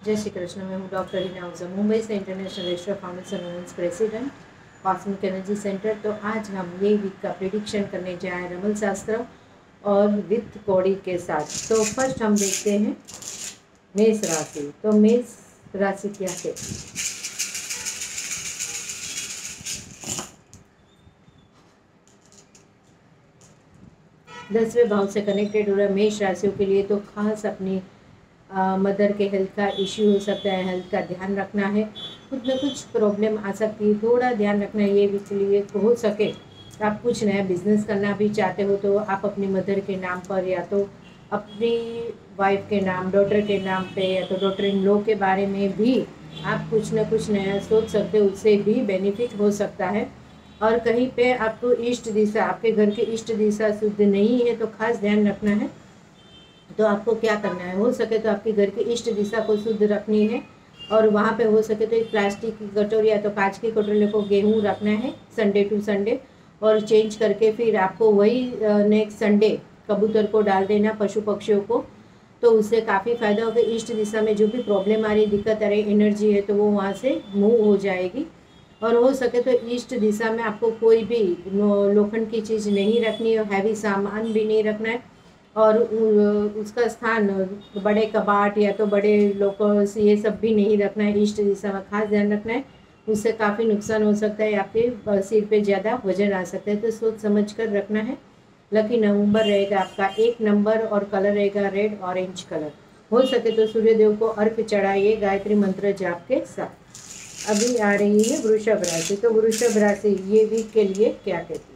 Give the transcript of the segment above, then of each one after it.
जय श्री कृष्ण। मैं हूँ डॉक्टर हिना ओझा, मुंबई से international register of founders and women's president, cosmic energy centre. तो आज हम ये वीक का प्रिडिक्शन करने जा रहे हैं रमल शास्त्र और वित्त कौड़ी के साथ। तो फर्स्ट हम देखते हैं मेष राशि। तो मेष राशि क्या है? दसवें भाव से कनेक्टेड हो रहा है मेष राशियों के लिए। तो खास अपनी मदर के हेल्थ का इश्यू हो सकता है, हेल्थ का ध्यान रखना है। कुछ न कुछ प्रॉब्लम आ सकती है, थोड़ा ध्यान रखना है। ये इसलिए हो सके आप कुछ नया बिजनेस करना भी चाहते हो तो आप अपनी मदर के नाम पर या तो अपनी वाइफ के नाम, डॉटर के नाम पे या तो डॉटर इन लॉ के बारे में भी आप कुछ न कुछ नया सोच सकते हो, उससे भी बेनिफिट हो सकता है। और कहीं पे आपको इष्ट दिशा, आपके घर की इष्ट दिशा शुद्ध नहीं है तो खास ध्यान रखना है। तो आपको क्या करना है, हो सके तो आपके घर की इष्ट दिशा को शुद्ध रखनी है। और वहाँ पे हो सके तो एक प्लास्टिक की कटोरी या तो कांच की कटोरी को गेहूँ रखना है संडे टू संडे, और चेंज करके फिर आपको वही नेक्स्ट संडे कबूतर को डाल देना, पशु पक्षियों को। तो उससे काफ़ी फायदा होगा। इष्ट दिशा में जो भी प्रॉब्लम आ रही, दिक्कत आ रही, एनर्जी है तो वो वहाँ से मूव हो जाएगी। और हो सके तो इष्ट दिशा में आपको कोई भी लोखंड की चीज़ नहीं रखनी है, हैवी सामान भी नहीं रखना है। और उसका स्थान बड़े कबाट या तो बड़े लोकर्स ये सब भी नहीं रखना है। इष्ट दिशा में खास ध्यान रखना है, उससे काफ़ी नुकसान हो सकता है, आपके सिर पे ज़्यादा वजन आ सकता है, तो सोच समझ कर रखना है। लकी नंबर रहेगा आपका 1 नंबर और कलर रहेगा रेड ऑरेंज कलर। हो सके तो सूर्यदेव को अर्घ चढ़ाइए गायत्री मंत्र जाप के साथ। अभी आ रही है वृषभ राशि। तो वृषभ राशि ये वीक के लिए क्या कहती है?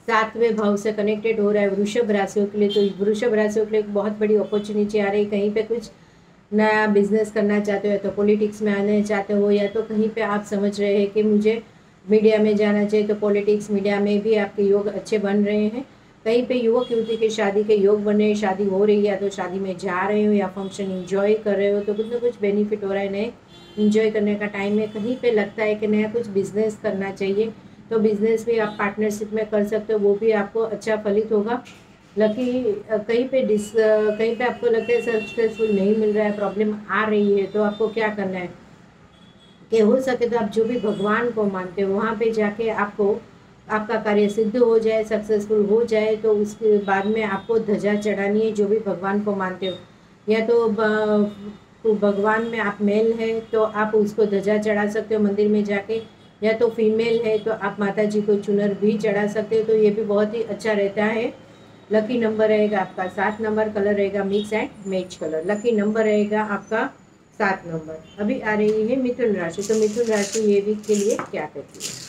सातवें भाव से कनेक्टेड हो रहा है वृषभ राशियों के लिए। तो वृषभ राशियों के लिए एक बहुत बड़ी अपॉर्चुनिटी आ रही है। कहीं पे कुछ नया बिजनेस करना चाहते हो या तो पॉलिटिक्स में आने चाहते हो, या तो कहीं पे आप समझ रहे हैं कि मुझे मीडिया में जाना चाहिए, तो पॉलिटिक्स मीडिया में भी आपके योग अच्छे बन रहे हैं। कहीं पे युवक युवती के शादी के योग बन रहे हैं, शादी हो रही है तो शादी में जा रहे हो या फंक्शन इंजॉय कर रहे हो, तो कुछ ना कुछ बेनिफिट हो रहा है। नए इंजॉय करने का टाइम है। कहीं पे लगता है कि नया कुछ बिजनेस करना चाहिए तो बिजनेस भी आप पार्टनरशिप में कर सकते हो, वो भी आपको अच्छा फलित होगा। लकी कहीं पे आपको लगता है सक्सेसफुल नहीं मिल रहा है, प्रॉब्लम आ रही है, तो आपको क्या करना है कि हो सके तो आप जो भी भगवान को मानते हो वहाँ पे जाके आपको आपका कार्य सिद्ध हो जाए, सक्सेसफुल हो जाए, तो उसके बाद में आपको ध्वजा चढ़ानी है जो भी भगवान को मानते हो। या तो भगवान में आप मेल है तो आप उसको ध्वजा चढ़ा सकते हो मंदिर में जाके, या तो फीमेल है तो आप माता जी को चुनर भी चढ़ा सकते हो, तो ये भी बहुत ही अच्छा रहता है। लकी नंबर रहेगा आपका 7 नंबर, कलर रहेगा mix and match colour. Lucky number रहेगा आपका 7 नंबर। अभी आ रही है मिथुन राशि। तो मिथुन राशि ये वीक के लिए क्या करती है?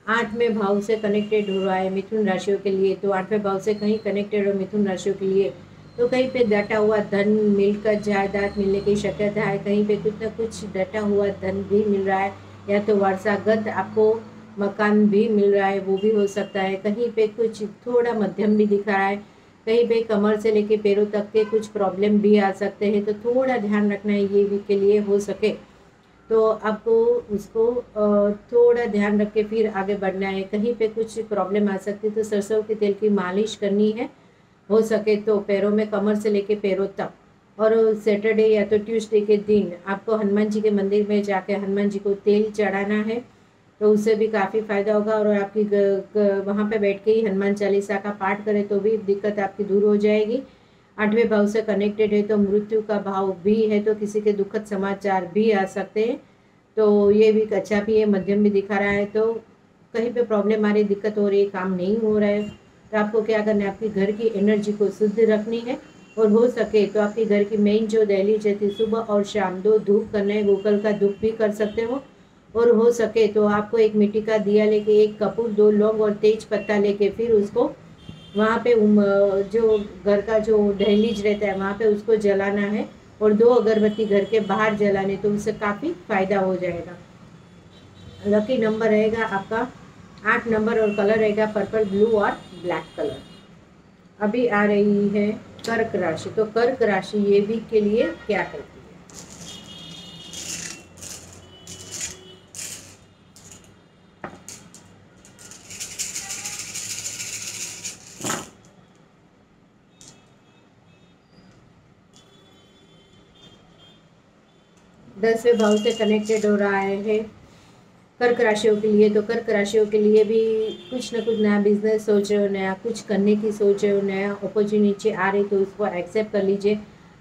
आठवें भाव से कनेक्टेड हो रहा है मिथुन राशियों के लिए। तो आठवें भाव से कहीं कनेक्टेड हो मिथुन राशियों के लिए, तो कहीं पे डटा हुआ धन मिलकर जायदाद मिलने की शक्यता है। कहीं पे कुछ ना कुछ डटा हुआ धन भी मिल रहा है, या तो वारसागत आपको मकान भी मिल रहा है, वो भी हो सकता है। कहीं पे कुछ थोड़ा मध्यम भी दिख रहा है। कहीं पे कमर से लेके पैरों तक के कुछ प्रॉब्लम भी आ सकते हैं, तो थोड़ा ध्यान रखना है ये वीक के लिए। हो सके तो आपको उसको थोड़ा ध्यान रख के फिर आगे बढ़ना है। कहीं पे कुछ प्रॉब्लम आ सकती है तो सरसों के तेल की मालिश करनी है, हो सके तो पैरों में, कमर से लेके पैरों तक। और सैटरडे या तो ट्यूसडे के दिन आपको हनुमान जी के मंदिर में जाके हनुमान जी को तेल चढ़ाना है, तो उससे भी काफ़ी फायदा होगा। और आपकी वहाँ पे बैठ के ही हनुमान चालीसा का पाठ करें तो भी दिक्कत आपकी दूर हो जाएगी। आठवें भाव से कनेक्टेड है तो मृत्यु का भाव भी है, तो किसी के दुखद समाचार भी आ सकते हैं, तो ये भी अच्छा भी है, मध्यम भी दिखा रहा है। तो कहीं पे प्रॉब्लम आ रही, दिक्कत हो रही है, काम नहीं हो रहा है, तो आपको क्या करना है, आपकी घर की एनर्जी को शुद्ध रखनी है। और हो सके तो आपके घर की मेन जो दहलीज रहती, सुबह और शाम 2 धूप करना है, गोकल का धूप भी कर सकते हो। और हो सके तो आपको एक मिट्टी का दिया लेके, 1 कपूर, 2 लौंग और तेज पत्ता लेके फिर उसको वहाँ पे जो घर का जो दहलीज रहता है वहाँ पे उसको जलाना है, और 2 अगरबत्ती घर के बाहर जलाने, तो उससे काफ़ी फायदा हो जाएगा। लकी नंबर रहेगा आपका 8 नंबर और कलर रहेगा पर्पल, ब्लू और ब्लैक कलर। अभी आ रही है कर्क राशि। तो कर्क राशि ये वीक के लिए क्या करती है? 10वें भाव से कनेक्टेड हो रहा है कर्क राशियों के लिए। तो कर्क राशियों के लिए भी कुछ ना कुछ नया बिजनेस सोच रहे हो, नया कुछ करने की सोच रहे हो, नया अपॉर्चुनिटी आ रही तो उसको एक्सेप्ट कर लीजिए।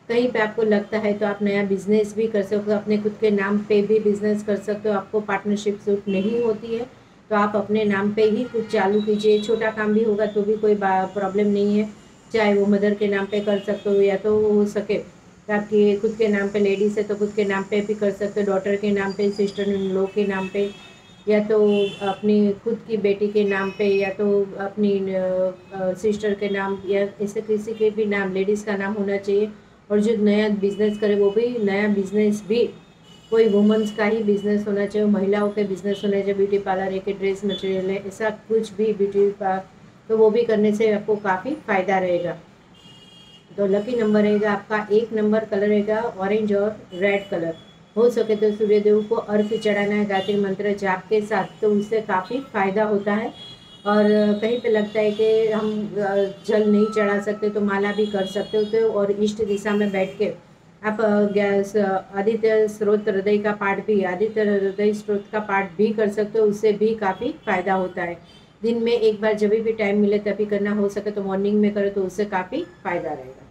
कहीं पे आपको लगता है तो आप नया बिजनेस भी कर सकते हो, अपने खुद के नाम पे भी बिजनेस कर सकते हो। आपको पार्टनरशिप सूट नहीं होती है तो आप अपने नाम पे ही कुछ चालू कीजिए। छोटा काम भी होगा तो भी कोई प्रॉब्लम नहीं है, चाहे वो मदर के नाम पे कर सकते हो या तो हो सके तो आपकी खुद के नाम पे लेडीज़ है तो खुद के नाम पे भी कर सकते हो, डॉटर के नाम पे, सिस्टर इन लॉ के नाम पे, या तो अपनी खुद की बेटी के नाम पे, या तो अपनी सिस्टर के नाम, या ऐसे किसी के भी नाम, लेडीज़ का नाम होना चाहिए। और जो नया बिजनेस करे वो भी नया बिजनेस भी कोई वुमेंस का ही बिजनेस होना चाहिए, महिलाओं के बिजनेस होना चाहिए। ब्यूटी पार्लर है कि ड्रेस मटेरियल है, ऐसा कुछ भी ब्यूटी तो वो भी करने से आपको काफ़ी फ़ायदा रहेगा। तो लकी नंबर रहेगा आपका 1 नंबर, कलर रहेगा ऑरेंज और रेड कलर। हो सके तो सूर्यदेव को अर्घ्य चढ़ाना है गायत्री मंत्र जाप के साथ, तो उससे काफ़ी फायदा होता है। और कहीं पे लगता है कि हम जल नहीं चढ़ा सकते तो माला भी कर सकते हो। तो और इष्ट दिशा में बैठ के आप आदित्य स्रोत हृदय का पाठ भी, आदित्य हृदय स्रोत का पाठ भी कर सकते हो, उससे भी काफ़ी फायदा होता है। दिन में एक बार जब भी टाइम मिले तभी करना, हो सके तो मॉर्निंग में करो तो उससे काफ़ी फायदा रहेगा।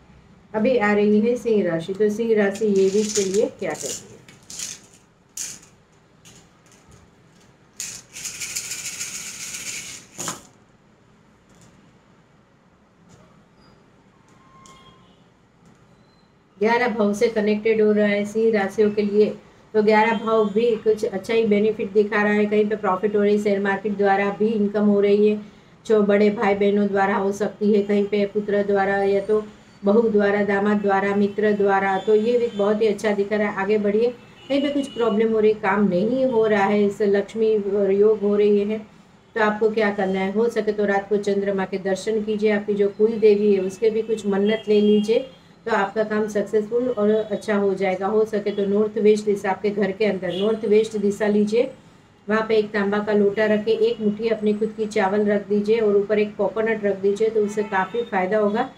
अभी आ रही है सिंह राशि। तो सिंह राशि ये वीक के लिए क्या कहती है? ग्यारह भाव से कनेक्टेड हो रहा है सिंह राशियों के लिए। तो 11 भाव भी कुछ अच्छा ही बेनिफिट दिखा रहा है। कहीं पे प्रॉफिट हो रही है, शेयर मार्केट द्वारा भी इनकम हो रही है, जो बड़े भाई बहनों द्वारा हो सकती है, कहीं पे पुत्र द्वारा, या तो बहू द्वारा, दामाद द्वारा, मित्र द्वारा। तो ये भी बहुत ही अच्छा दिख रहा है, आगे बढ़िए। कहीं पे कुछ प्रॉब्लम हो रही, काम नहीं हो रहा है, इससे लक्ष्मी योग हो रही है। तो आपको क्या करना है, हो सके तो रात को चंद्रमा के दर्शन कीजिए, आपकी जो कुल देवी है उसके भी कुछ मन्नत ले लीजिए, तो आपका काम सक्सेसफुल और अच्छा हो जाएगा। हो सके तो नॉर्थ वेस्ट दिशा, आपके घर के अंदर नॉर्थ वेस्ट दिशा लीजिए, वहाँ पे एक तांबा का लोटा रखे, एक मुट्ठी अपनी खुद की चावल रख दीजिए और ऊपर एक कोकोनट रख दीजिए, तो उससे काफ़ी फायदा होगा।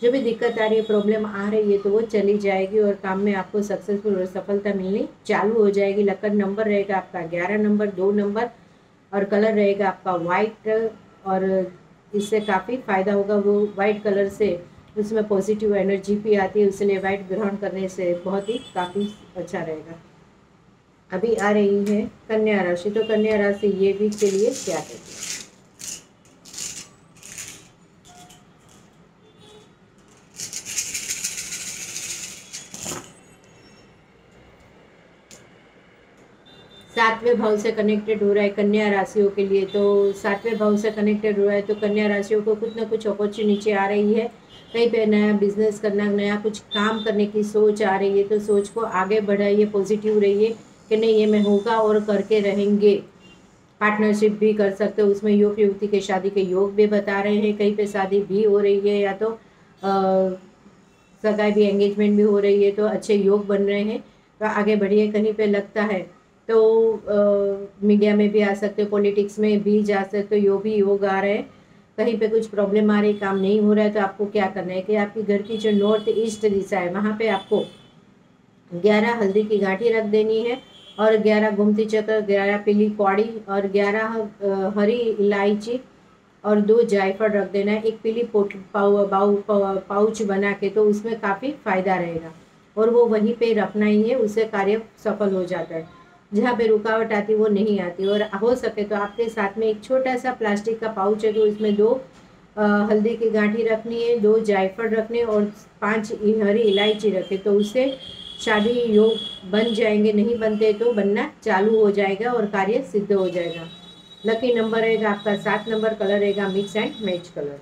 जो भी दिक्कत आ रही है, प्रॉब्लम आ रही है, तो वो चली जाएगी और काम में आपको सक्सेसफुल और सफलता मिलनी चालू हो जाएगी। लकर नंबर रहेगा आपका 11 नंबर, 2 नंबर, और कलर रहेगा आपका वाइट। और इससे काफ़ी फायदा होगा, वो वाइट कलर से उसमें पॉजिटिव एनर्जी भी आती है, इसलिए वाइट ग्रहण करने से बहुत ही काफ़ी अच्छा रहेगा। अभी आ रही है कन्या राशि। तो कन्या राशि ये वीक के लिए क्या कहती है? 7वें भाव से कनेक्टेड हो रहा है कन्या राशियों के लिए। तो 7वें भाव से कनेक्टेड हो रहा है तो कन्या राशियों को कुछ ना कुछ अपॉर्चुनिटी आ रही है, कहीं पे नया बिजनेस करना, नया कुछ काम करने की सोच आ रही है। तो सोच को आगे बढ़ाइए, पॉजिटिव रहिए कि नहीं ये मैं होगा और करके रहेंगे। पार्टनरशिप भी कर सकते हो, उसमें युवक युवती के शादी के योग भी बता रहे हैं, कहीं पे शादी भी हो रही है, या तो सगाई भी, एंगेजमेंट भी हो रही है, तो अच्छे योग बन रहे हैं। तो आगे बढ़िए। कहीं पे लगता है तो मीडिया में भी आ सकते हो, पॉलिटिक्स में भी जा सकते हो, योग आ रहे हैं। कहीं पे कुछ प्रॉब्लम आ रही, काम नहीं हो रहा है, तो आपको क्या करना है कि आपकी घर की जो नॉर्थ ईस्ट दिशा है वहाँ पे आपको 11 हल्दी की गांठी रख देनी है, और 11 गोमती चक्र, 11 पीली कौड़ी, और 11 हरी इलायची, और 2 जायफल रख देना है। एक पीली पाउच बना के, तो उसमें काफ़ी फायदा रहेगा, और वो वहीं पे रखना ही है, उससे कार्य सफल हो जाता है। जहाँ पे रुकावट आती वो नहीं आती। और हो सके तो आपके साथ में एक छोटा सा प्लास्टिक का पाउच है, तो इसमें 2 हल्दी की गांठी रखनी है, 2 जायफल रखने, और 5 हरी इलायची रखे, तो उससे शादी योग बन जाएंगे। नहीं बनते तो बनना चालू हो जाएगा और कार्य सिद्ध हो जाएगा। लकी नंबर रहेगा आपका 7 नंबर, कलर रहेगा मिक्स एंड मैच कलर।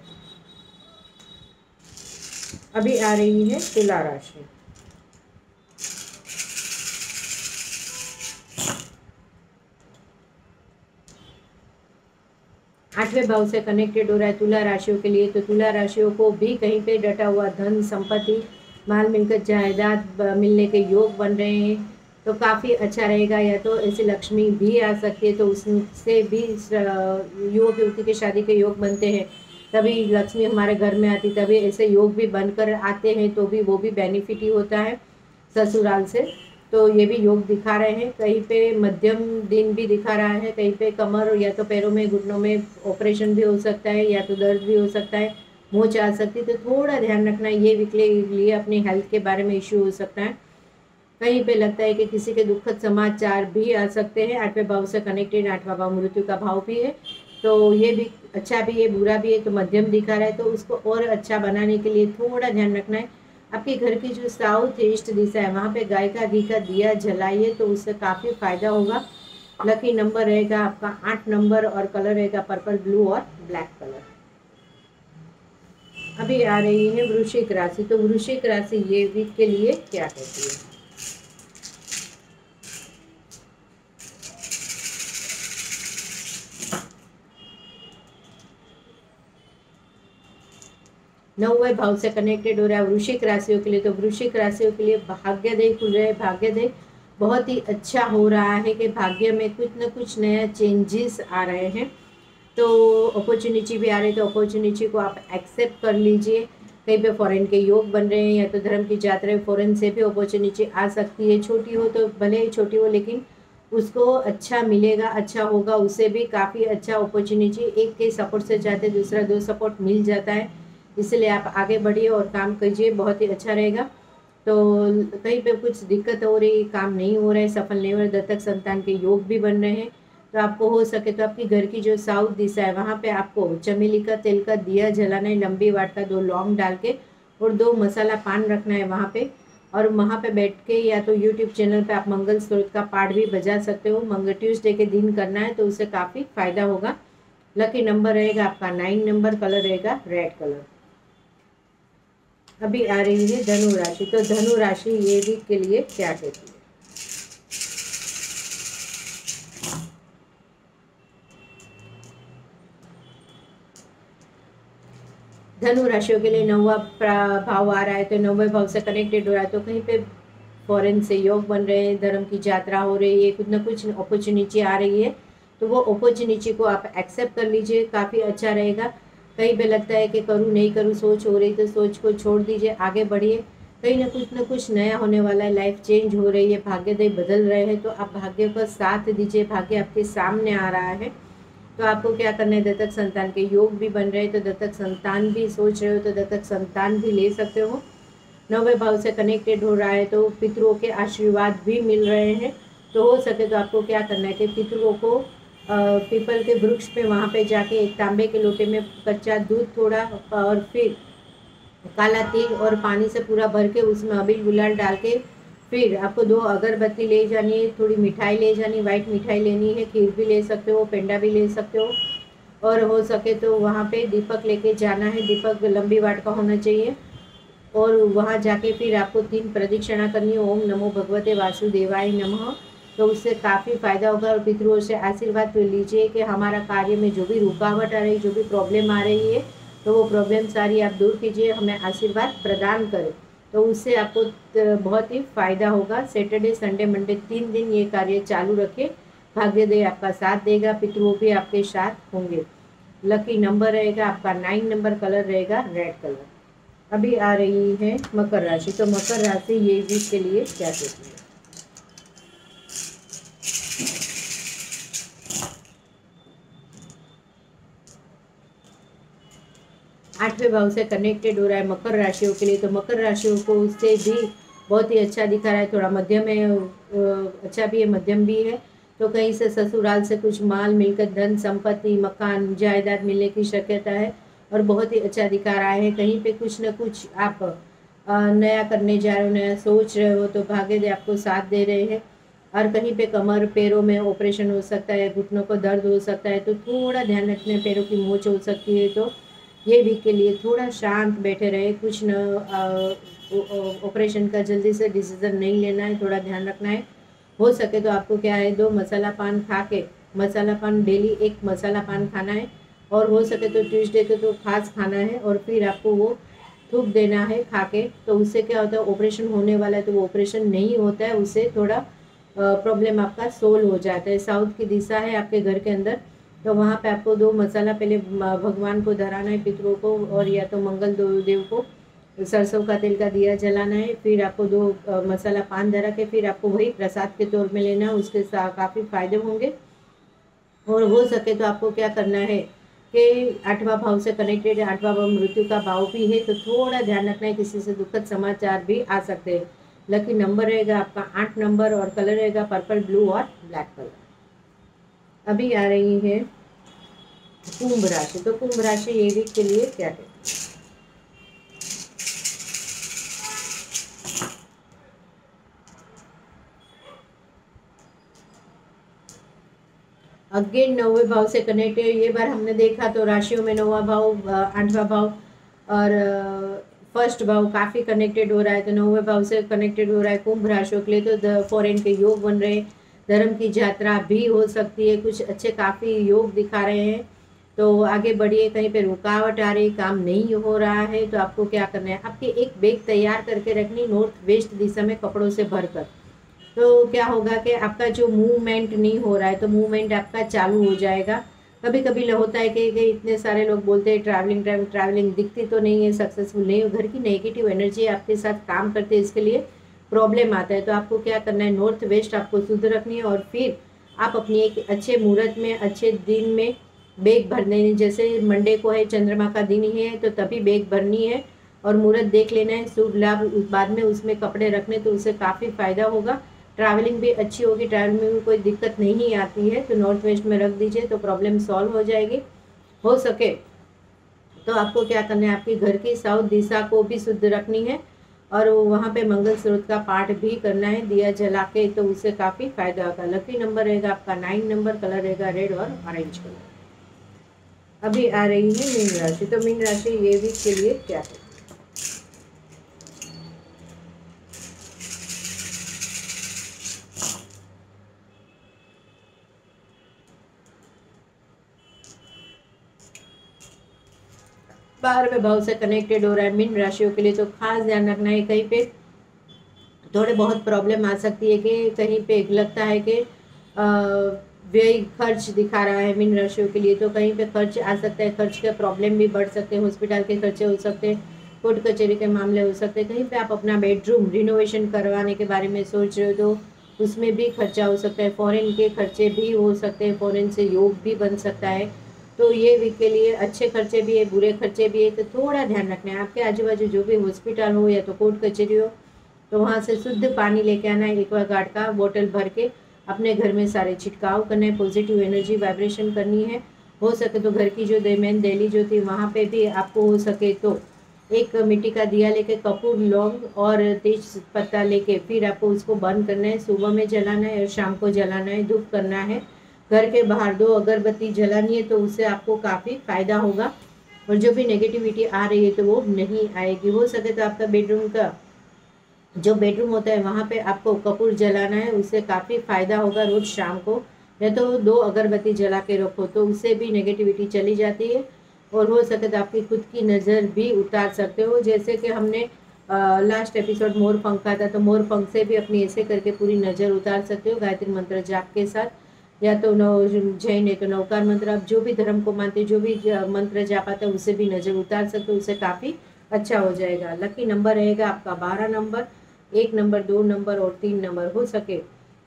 अभी आ रही है तुला राशि। आठवें भाव से कनेक्टेड हो रहा है तुला राशियों के लिए। तो तुला राशियों को भी कहीं पे डटा हुआ धन, संपत्ति, माल मिलकर जायदाद मिलने के योग बन रहे हैं, तो काफ़ी अच्छा रहेगा। या तो ऐसी लक्ष्मी भी आ सकती है, तो उससे भी युवक युवती के शादी के योग बनते हैं, तभी लक्ष्मी हमारे घर में आती, तभी ऐसे योग भी बनकर आते हैं, तो भी वो भी बेनिफिट ही होता है ससुराल से। तो ये भी योग दिखा रहे हैं। कहीं पे मध्यम दिन भी दिखा रहा है, कहीं पे कमर या तो पैरों में घुटनों में ऑपरेशन भी हो सकता है, या तो दर्द भी हो सकता है, मोच आ सकती है। तो थोड़ा ध्यान रखना, ये वीक के लिए अपनी हेल्थ के बारे में इश्यू हो सकता है। कहीं पे लगता है कि किसी के दुखद समाचार भी आ सकते हैं। 8वें भाव से कनेक्टेड, 8वां भाव मृत्यु का भाव भी है, तो ये भी अच्छा भी है बुरा भी है, तो मध्यम दिखा रहा है। तो उसको और अच्छा बनाने के लिए थोड़ा ध्यान रखना है। आपके घर की जो साउथ ईस्ट दिशा है वहाँ पे गाय का घी का दिया जलाइए, तो उससे काफ़ी फायदा होगा। लकी नंबर रहेगा आपका 8 नंबर और कलर रहेगा पर्पल, ब्लू और ब्लैक कलर। अभी आ रही है वृश्चिक राशि। तो वृश्चिक राशि ये वीक के लिए क्या कहती है? नौवें भाव से कनेक्टेड हो रहा है वृश्चिक राशियों के लिए। तो वृश्चिक राशियों के लिए भाग्योदय खुल रहे हैं। भाग्योदय बहुत ही अच्छा हो रहा है कि भाग्य में कुछ न कुछ नया चेंजेस आ रहे हैं। तो अपॉर्चुनिटी भी आ रही है, तो अपॉर्चुनिटी को आप एक्सेप्ट कर लीजिए। कहीं पे फॉरेन के योग बन रहे हैं, या तो धर्म की यात्रा फॉरेन से भी अपॉर्चुनिटी आ सकती है। छोटी हो तो भले ही छोटी हो, लेकिन उसको अच्छा मिलेगा, अच्छा होगा, उससे भी काफ़ी अच्छा अपॉर्चुनिटी। एक के सपोर्ट से जाते दूसरा दो सपोर्ट मिल जाता है, इसलिए आप आगे बढ़िए और काम कीजिए, बहुत ही अच्छा रहेगा। तो कहीं पे कुछ दिक्कत हो रही, काम नहीं हो रहा है, सफल नहीं हो रहा, दत्तक संतान के योग भी बन रहे हैं। तो आपको हो सके तो आपकी घर की जो साउथ दिशा है वहाँ पे आपको चमेली का तेल का दिया जलाना है, लंबी वाट का 2 लौंग डाल के, और 2 मसाला पान रखना है वहाँ पे। और वहाँ पे बैठ के या तो यूट्यूब चैनल पे आप मंगल स्त्रोत का पाठ भी बजा सकते हो। मंगल ट्यूसडे के दिन करना है, तो उससे काफ़ी फायदा होगा। लकी नंबर रहेगा आपका 9 नंबर, कलर रहेगा रेड कलर। अभी आ रही है धनु राशि। तो धनु राशि ये वीक के लिए क्या कहती है? धनु राशियों के लिए 9वां भाव आ रहा है, तो 9वें भाव से कनेक्टेड हो रहा है। तो कहीं पे फॉरेन से योग बन रहे हैं, धर्म की यात्रा हो रही है, कुछ ना कुछ अपॉर्चुनिटी आ रही है, तो वो अपॉर्चुनिटी को आप एक्सेप्ट कर लीजिए, काफ़ी अच्छा रहेगा। कहीं पे लगता है कि करूँ नहीं करूँ सोच हो रही, तो सोच को छोड़ दीजिए, आगे बढ़िए। कहीं ना कुछ नया होने वाला है, लाइफ चेंज हो रही है, भाग्योदय बदल रहे हैं, तो आप भाग्य का साथ दीजिए। भाग्य आपके सामने आ रहा है, तो आपको क्या करना है, दत्तक संतान के योग भी बन रहे हैं, तो दत्तक संतान भी सोच रहे हो तो दत्तक संतान भी ले सकते हो। 9वें भाव से कनेक्टेड हो रहा है, तो पितरों के आशीर्वाद भी मिल रहे हैं। तो हो सके तो आपको क्या करना है कि पितरों को पीपल के वृक्ष पे वहाँ पे जाके एक तांबे के लोटे में कच्चा दूध थोड़ा, और फिर काला तिल और पानी से पूरा भर के उसमें अबील गुलाल डाल के, फिर आपको 2 अगरबत्ती ले जानी है, थोड़ी मिठाई ले जानी, वाइट मिठाई लेनी है, खीर भी ले सकते हो, पेंडा भी ले सकते हो। और हो सके तो वहाँ पे दीपक लेके जाना है, दीपक लंबी वाट का होना चाहिए। और वहाँ जाके फिर आपको 3 प्रदक्षिणा करनी है, ओम नमो भगवते वासुदेवाय नमः। तो उससे काफ़ी फायदा होगा। और पितरों से आशीर्वाद लीजिए कि हमारा कार्य में जो भी रुकावट आ रही, जो भी प्रॉब्लम आ रही है, तो वो प्रॉब्लम सारी आप दूर कीजिए, हमें आशीर्वाद प्रदान करें, तो उससे आपको बहुत ही फायदा होगा। सैटरडे संडे मंडे 3 दिन ये कार्य चालू रखें, भाग्योदय आपका साथ देगा, पितरों भी आपके साथ होंगे। लकी नंबर रहेगा आपका 9 नंबर, कलर रहेगा रेड कलर। अभी आ रही है मकर राशि। तो मकर राशि ये वीक के लिए क्या कहती है? 8वें भाव से कनेक्टेड हो रहा है मकर राशियों के लिए। तो मकर राशियों को उससे भी बहुत ही अच्छा दिखा रहा है, थोड़ा मध्यम है, अच्छा भी है, मध्यम भी है। तो कहीं से ससुराल से कुछ माल मिलकर धन संपत्ति मकान जायदाद मिलने की शक्यता है, और बहुत ही अच्छा दिखा रहा है। कहीं पे कुछ न कुछ आप नया करने जा रहे हो, नया सोच रहे हो, तो भाग्य आपको साथ दे रहे हैं। और कहीं पे कमर पैरों में ऑपरेशन हो सकता है, घुटनों को दर्द हो सकता है, तो थोड़ा ध्यान रखने, पैरों की मोच हो सकती है। तो ये वीक के लिए थोड़ा शांत बैठे रहे, कुछ न ऑपरेशन का जल्दी से डिसीजन नहीं लेना है, थोड़ा ध्यान रखना है। हो सके तो आपको क्या है, 2 मसाला पान खा के, मसाला पान डेली 1 मसाला पान खाना है, और हो सके तो ट्यूसडे को तो खास खाना है, और फिर आपको वो थूक देना है खा के। तो उससे क्या होता है, ऑपरेशन होने वाला है तो वो ऑपरेशन नहीं होता है, उससे थोड़ा प्रॉब्लम आपका सोल्व हो जाता है। साउथ की दिशा है आपके घर के अंदर, तो वहाँ पे आपको 2 मसाला पहले भगवान को धराना है, पितरों को, और या तो मंगल देव को, सरसों का तेल का दिया जलाना है, फिर आपको 2 मसाला पान धरा के फिर आपको वही प्रसाद के तौर में लेना है, उसके साथ काफ़ी फायदे होंगे। और हो सके तो आपको क्या करना है कि 8वां भाव से कनेक्टेड है, 8वां भाव मृत्यु का भाव भी है, तो थोड़ा ध्यान रखना है, किसी से दुखद समाचार भी आ सकते हैं। लकी नंबर रहेगा आपका 8 नंबर और कलर रहेगा पर्पल, ब्लू और ब्लैक कलर। अभी आ रही है कुंभ राशि। तो कुंभ राशि ये वीक के लिए क्या है? अगेन 9वें भाव से कनेक्टेड। ये बार हमने देखा तो राशियों में 9वां भाव, 8वां भाव और फर्स्ट भाव काफ़ी कनेक्टेड हो रहा है। तो 9वें भाव से कनेक्टेड हो रहा है कुंभ राशियों के लिए। तो फॉरेन के योग बन रहे हैं, धर्म की यात्रा भी हो सकती है, कुछ अच्छे काफ़ी योग दिखा रहे हैं। तो आगे बढ़िए, कहीं पे रुकावट आ रही, काम नहीं हो रहा है, तो आपको क्या करना है, आपकी एक बैग तैयार करके रखनी नॉर्थ वेस्ट दिशा में कपड़ों से भरकर। तो क्या होगा कि आपका जो मूवमेंट नहीं हो रहा है तो मूवमेंट आपका चालू हो जाएगा। कभी कभी होता है कि इतने सारे लोग बोलते हैं ट्रैवलिंग ट्रैवलिंग ट्रैवलिंग, दिखती तो नहीं है, सक्सेसफुल नहीं हो, घर की नेगेटिव एनर्जी आपके साथ काम करते हैं, इसके लिए प्रॉब्लम आता है। तो आपको क्या करना है, नॉर्थ वेस्ट आपको शुद्ध रखनी है और फिर आप अपनी एक अच्छे मुहूर्त में, अच्छे दिन में बैग भरने, जैसे मंडे को है, चंद्रमा का दिन ही है, तो तभी बैग भरनी है और मुहूर्त देख लेना है, शुभ लाभ बाद में उसमें कपड़े रखने, तो उससे काफ़ी फायदा होगा। ट्रैवलिंग भी अच्छी होगी, ट्रैवलिंग में भी कोई दिक्कत नहीं आती है, तो नॉर्थ वेस्ट में रख दीजिए तो प्रॉब्लम सॉल्व हो जाएगी। हो सके तो आपको क्या करना है, आपकी घर की साउथ दिशा को भी शुद्ध रखनी है और वहाँ पे मंगल स्रोत का पाठ भी करना है दिया जला के, तो उससे काफ़ी फायदा होगा। लकी नंबर रहेगा आपका 9 नंबर, कलर रहेगा रेड और ऑरेंज कलर। अभी आ रही है मीन राशि। तो मीन राशि ये वीक के लिए क्या है? बाहर में भाव से कनेक्टेड हो रहा है मीन राशियों के लिए, तो खास ध्यान रखना है, कहीं पे थोड़े बहुत प्रॉब्लम आ सकती है कि कहीं पे लगता है कि व्यय खर्च दिखा रहा है मीन राशियों के लिए, तो कहीं पे खर्च आ सकता है, खर्च के प्रॉब्लम भी बढ़ सकते हैं, हॉस्पिटल के खर्चे हो सकते हैं, कोर्ट कचहरी के मामले हो सकते हैं, कहीं पे आप अपना बेडरूम रिनोवेशन करवाने के बारे में सोच रहे हो तो उसमें भी खर्चा हो सकता है, फॉरेन के खर्चे भी हो सकते हैं, फॉरेन से योग भी बन सकता है। तो ये वीक के लिए अच्छे खर्चे भी है, बुरे खर्चे भी है, तो थोड़ा ध्यान रखना है। आपके आजू बाजू जो भी हॉस्पिटल हो या तो कोर्ट कचहरी हो, तो वहाँ से शुद्ध पानी लेके आना है, एक्वागार्ड का बोतल भर के अपने घर में सारे छिड़काव करना है, पॉजिटिव एनर्जी वाइब्रेशन करनी है। हो सके तो घर की जो मेन दिल्ली जो थी वहाँ पे भी आपको हो सके तो एक मिट्टी का दिया लेके, कपूर, लौंग और तेज पत्ता लेके फिर आपको उसको बंद करना है, सुबह में जलाना है और शाम को जलाना है, धूप करना है। घर के बाहर 2 अगरबत्ती जलानी है, तो उससे आपको काफ़ी फायदा होगा और जो भी नेगेटिविटी आ रही है तो वो नहीं आएगी। हो सके तो आपका बेडरूम का जो बेडरूम होता है वहाँ पे आपको कपूर जलाना है, उससे काफ़ी फायदा होगा रोज़ शाम को, या तो 2 अगरबत्ती जला के रखो, तो उससे भी नेगेटिविटी चली जाती है। और हो सके तो आपकी खुद की नज़र भी उतार सकते हो, जैसे कि हमने लास्ट एपिसोड मोर पंख का था, तो मोर पंख से भी अपनी ऐसे करके पूरी नज़र उतार सकते हो गायत्री मंत्र जाप के साथ, या तो जैन है तो नवकार मंत्र, आप जो भी धर्म को मानते, जो भी मंत्र जाप आता है उससे भी नज़र उतार सकते हो, उससे काफ़ी अच्छा हो जाएगा। लकी नंबर रहेगा आपका 12 नंबर, 1 नंबर, 2 नंबर और 3 नंबर। हो सके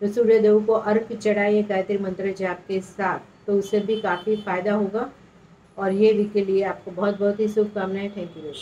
तो सूर्यदेव को अर्घ चढ़ाइए गायत्री मंत्र जाप के साथ, तो उससे भी काफ़ी फायदा होगा। और ये वीक के लिए आपको बहुत बहुत ही शुभकामनाएं। Thank you.